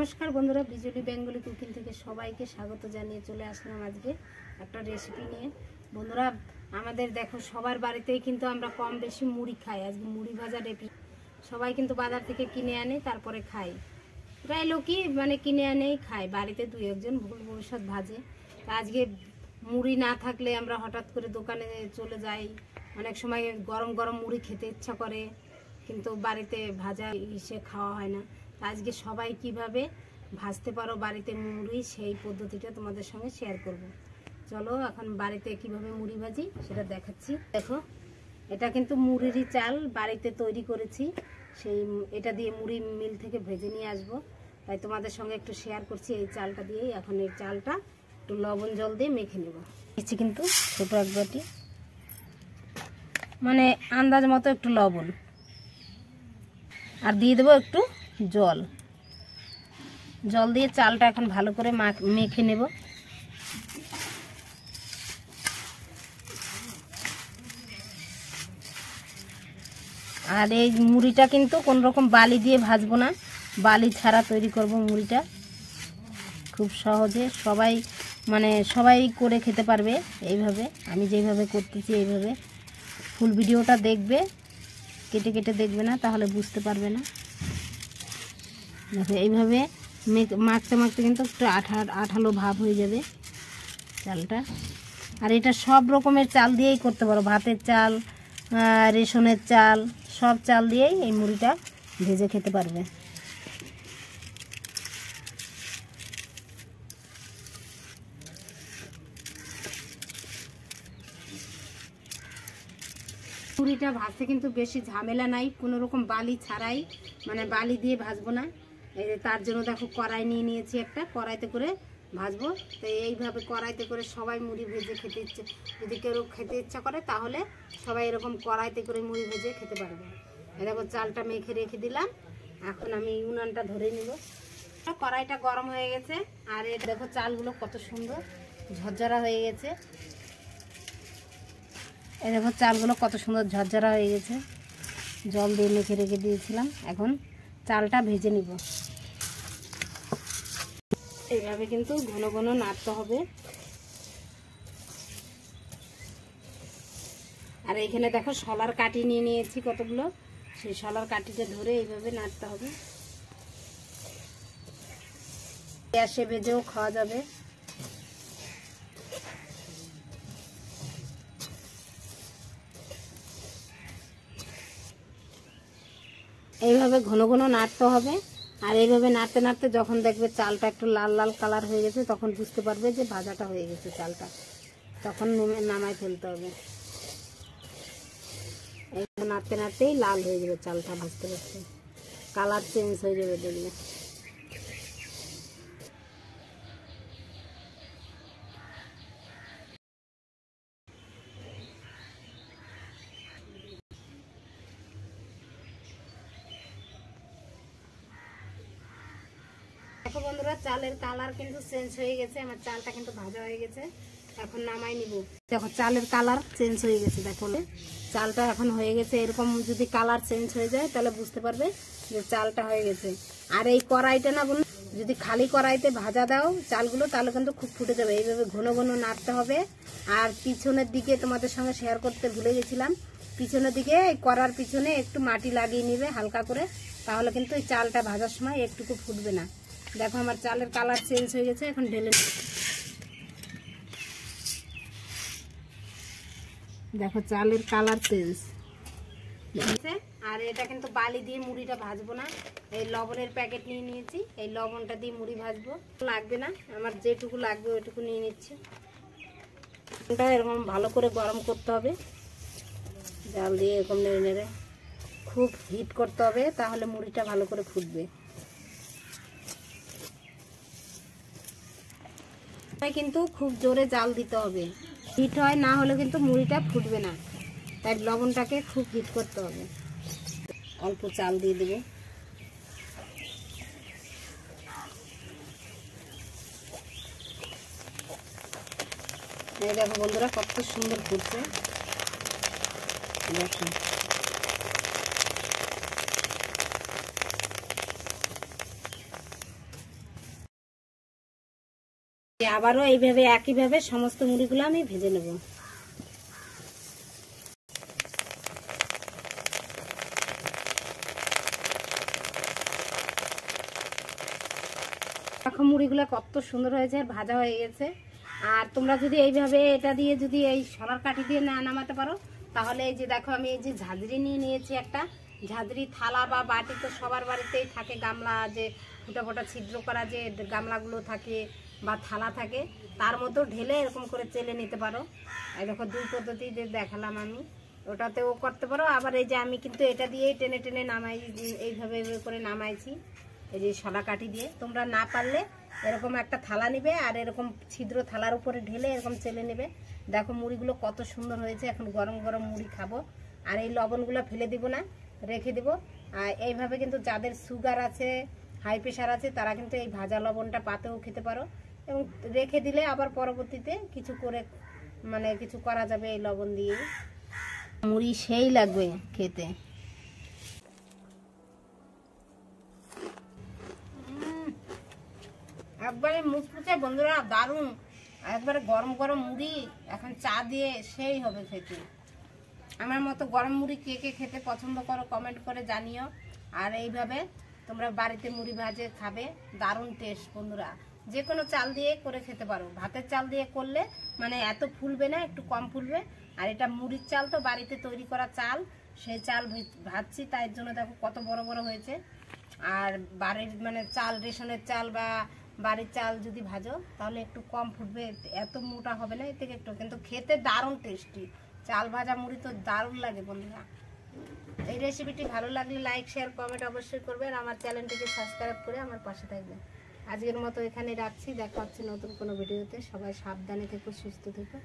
নমস্কার বন্ধুরা, বিজলি Bengali cooking থেকে সবাইকে স্বাগত জানিয়ে চলে আসলাম আজকে একটা রেসিপি নিয়ে। বন্ধুরা, আমাদের দেখো সবার বাড়িতেই কিন্তু আমরা কম বেশি মুড়ি খাই। আজকে মুড়ি ভাজা রেসিপি। সবাই কিন্তু বাজার থেকে কিনে আনে, তারপরে খাই। প্রায় লোকই কিনে আনেই খায়, বাড়িতে দুই একজন ভুল ভবিষ্যৎ ভাজে। আজকে মুড়ি না থাকলে আমরা হঠাৎ করে দোকানে চলে যাই, অনেক সময় গরম গরম মুড়ি খেতে ইচ্ছা করে, কিন্তু বাড়িতে ভাজা ইসে খাওয়া হয় না। আজকে সবাই কিভাবে ভাজতে পারো বাড়িতে মুড়ি, সেই পদ্ধতিটা তোমাদের সঙ্গে শেয়ার করব। চলো এখন বাড়িতে কিভাবে মুড়ি ভাজি সেটা দেখাচ্ছি। দেখো, এটা কিন্তু মুড়িরই চাল বাড়িতে তৈরি করেছি। এটা দিয়ে মুড়ি মিল থেকে ভেজে নিয়ে আসবো, তাই তোমাদের সঙ্গে একটু শেয়ার করছি। এই চালটা দিয়েই এখন এই চালটা একটু লবণ জল দিয়ে মেখে নেব। দিচ্ছি কিন্তু ছোটো এক বাটি, আন্দাজ মতো একটু লবণ, আর দিয়ে দেবো একটু জল। জল দিয়ে চালটা এখন ভালো করে মেখে নেব। আর এই মুড়িটা কিন্তু কোনো রকম বালি দিয়ে ভাজবো না, বালি ছাড়া তৈরি করব মুড়িটা। খুব সহজে সবাই করে খেতে পারবে এইভাবে। আমি যেইভাবে করতেছি এইভাবে ফুল ভিডিওটা দেখবে, কেটে কেটে দেখবে না, তাহলে বুঝতে পারবে না। দেখো এইভাবে মাখতে মাখতে কিন্তু একটু আঠালো ভাব হয়ে যাবে চালটা। আর এটা সব রকমের চাল দিয়েই করতে পারো, ভাতের চাল, রেশনের চাল, সব চাল দিয়েই এই মুড়িটা ভেজে খেতে পারবে। মুড়িটা ভাজতে কিন্তু বেশি ঝামেলা নাই, কোনো রকম বালি ছাড়াই, বালি দিয়ে ভাজবো না। এই তার জন্য দেখো কড়াই নিয়ে নিয়েছি একটা, কড়াইতে করে ভাজবো। তো এইভাবে কড়াইতে করে সবাই মুড়ি ভেজে খেতে ইচ্ছে, যদি কেউ খেতে ইচ্ছা করে তাহলে সবাই এরকম কড়াইতে করে মুড়ি ভেজে খেতে পারবে। দেখো চালটা মেখে রেখে দিলাম, এখন আমি উনানটা ধরে নিব। কড়াইটা গরম হয়ে গেছে, আর এই দেখো চালগুলো কত সুন্দর ঝরঝরা হয়ে গেছে। এই দেখো চালগুলো কত সুন্দর ঝরঝরা হয়ে গেছে, জল দিয়ে মেখে রেখে দিয়েছিলাম। এখন চালটা ভেজে নিব। এইভাবে কিন্তু ঘন ঘন নাড়তে হবে। আর এইখানে দেখো শলার কাঠি নিয়ে নিয়েছি কতগুলো, সেই শলার কাঠিটা ধরে এইভাবে নাড়তে হবে। গ্যাসে ভেজেও খাওয়া যাবে। এইভাবে ঘন ঘন নাড়তে হবে। আর এইভাবে নাড়তে নাড়তে যখন দেখবে চালটা একটু লাল লাল কালার হয়ে গেছে, তখন বুঝতে পারবে যে ভাজাটা হয়ে গেছে চালটা, তখন নামায় ফেলতে হবে। এই নাড়তে নাড়তেই লাল হয়ে যাবে চালটা, ভাজতে ভাজতে কালার চেঞ্জ হয়ে যাবে দেখবে। দেখো বন্ধুরা, চালের কালার কিন্তু চেঞ্জ হয়ে গেছে, আমার চালটা কিন্তু ভাজা হয়ে গেছে। এখন নামাই নিব। দেখো চালের কালার চেঞ্জ হয়ে গেছে, দেখো চালটা এখন হয়ে গেছে। এরকম যদি কালার চেঞ্জ হয়ে যায় তাহলে বুঝতে পারবে যে চালটা হয়ে গেছে। আর এই কড়াইটা না বলুন, যদি খালি কড়াইতে ভাজা দাও চালগুলো তাহলে কিন্তু খুব ফুটে যাবে। এইভাবে ঘন ঘন নাড়তে হবে। আর পিছনের দিকে তোমাদের সঙ্গে শেয়ার করতে ভুলে গেছিলাম, পিছনের দিকে কড়ার পিছনে একটু মাটি লাগিয়ে নিবে হালকা করে, তাহলে কিন্তু এই চালটা ভাজার সময় একটুকু ফুটবে না। দেখো আমার চালের কালার চেঞ্জ হয়ে গেছে, এখন ঢেলে দেখো চালের কালার চেঞ্জ হয়েছে। আর এটা কিন্তু বালি দিয়ে মুড়িটা ভাজবো না, এই লবণের প্যাকেট নিয়ে নিয়েছি, এই লবণটা দিয়ে মুড়ি ভাজবো। লাগবে না, আমার যেটুকু লাগবে ওইটুকু নিয়ে নিচ্ছি। এটা এরকম ভালো করে গরম করতে হবে, জাল দিয়ে এরকম নেড়ে নেড়ে খুব হিট করতে হবে, তাহলে মুড়িটা ভালো করে ফুটবে। কিন্তু খুব জোরে জাল দিতে হবে, হিট হয় না হলে কিন্তু মুড়িটা ফুটবে না। তাই লবণটাকে খুব হিট করতে হবে। অল্প চাল দিয়ে দেবে। এই দেখো বন্ধুরা কত সুন্দর ফুটছে, দেখো। আবারও এইভাবে একইভাবে সমস্ত মুড়িগুলো আমি ভেজে নেব। দেখো মুড়িগুলো কত সুন্দর হয়েছে, ভাজা হয়ে গেছে। আর তোমরা যদি এইভাবে এটা দিয়ে যদি এই সরার কাঠি দিয়ে না নামাতে পারো, তাহলে এই যে দেখো আমি এই যে ঝাঁঝরি নিয়ে নিয়েছি একটা। ঝাঁঝরি থালা বা বাটি তো সবার বাড়িতেই থাকে, গামলা যে ফোটা ফোটা ছিদ্র করা যে গামলাগুলো থাকে বা থালা থাকে, তার মধ্যে ঢেলে এরকম করে চেলে নিতে পারো। এই দেখো দুই পদ্ধতিতে দেখালাম আমি, ওটাতেও করতে পারো। আবার এই যে আমি কিন্তু এটা দিয়েই টেনে টেনে নামাই, এইভাবে করে নামাইছি এই যে সরা কাঠি দিয়ে। তোমরা না পারলে এরকম একটা থালা নেবে আর এরকম ছিদ্র থালার উপরে ঢেলে এরকম চেলে নেবে। দেখো মুড়িগুলো কত সুন্দর হয়েছে। এখন গরম গরম মুড়ি খাবো। আর এই লবণগুলো ফেলে দিব না, রেখে দিব। আর এইভাবে কিন্তু যাদের সুগার আছে, হাই প্রেশার আছে, তারা কিন্তু এই ভাজা লবণটা পাতেও খেতে পারো, এবং রেখে দিলে আবার পরবর্তীতে কিছু করে মানে কিছু করা যাবে এই লবণ দিয়ে। মুড়ি সেই লাগবে খেতে। একবারে মুচমুচে বন্ধুরা, দারুণ। একবারে গরম গরম মুড়ি এখন চা দিয়ে সেই হবে খেতে। আমার মতো গরম মুড়ি কে কে খেতে পছন্দ করো কমেন্ট করে জানিও। আর এইভাবে তোমরা বাড়িতে মুড়ি ভাজে খাবে, দারুণ টেস্ট বন্ধুরা। যে কোনো চাল দিয়ে করে খেতে পারো। ভাতের চাল দিয়ে করলে মানে এত ফুলবে না, একটু কম ফুলবে। আর এটা মুড়ির চাল তো বাড়িতে তৈরি করা চাল, সেই চাল ভাজছি, তাই জন্য দেখো কত বড় বড় হয়েছে। আর বাড়ির মানে চাল, রেশনের চাল বা বাড়ির চাল যদি ভাজো তাহলে একটু কম ফুটবে, এত মোটা হবে না, এর থেকে একটু, কিন্তু খেতে দারুণ টেস্টি। চাল ভাজা মুড়ি তো দারুণ লাগে বন্ধুরা। এই রেসিপিটি ভালো লাগলে লাইক শেয়ার কমেন্ট অবশ্যই করবে, আর আমার চ্যানেলটিকে সাবস্ক্রাইব করে আমার পাশে থাকবেন। আজকের মতো এখানে রাখছি, দেখা হচ্ছে নতুন কোনো ভিডিওতে। সবাই সাবধানে থেকো, সুস্থ থেকো।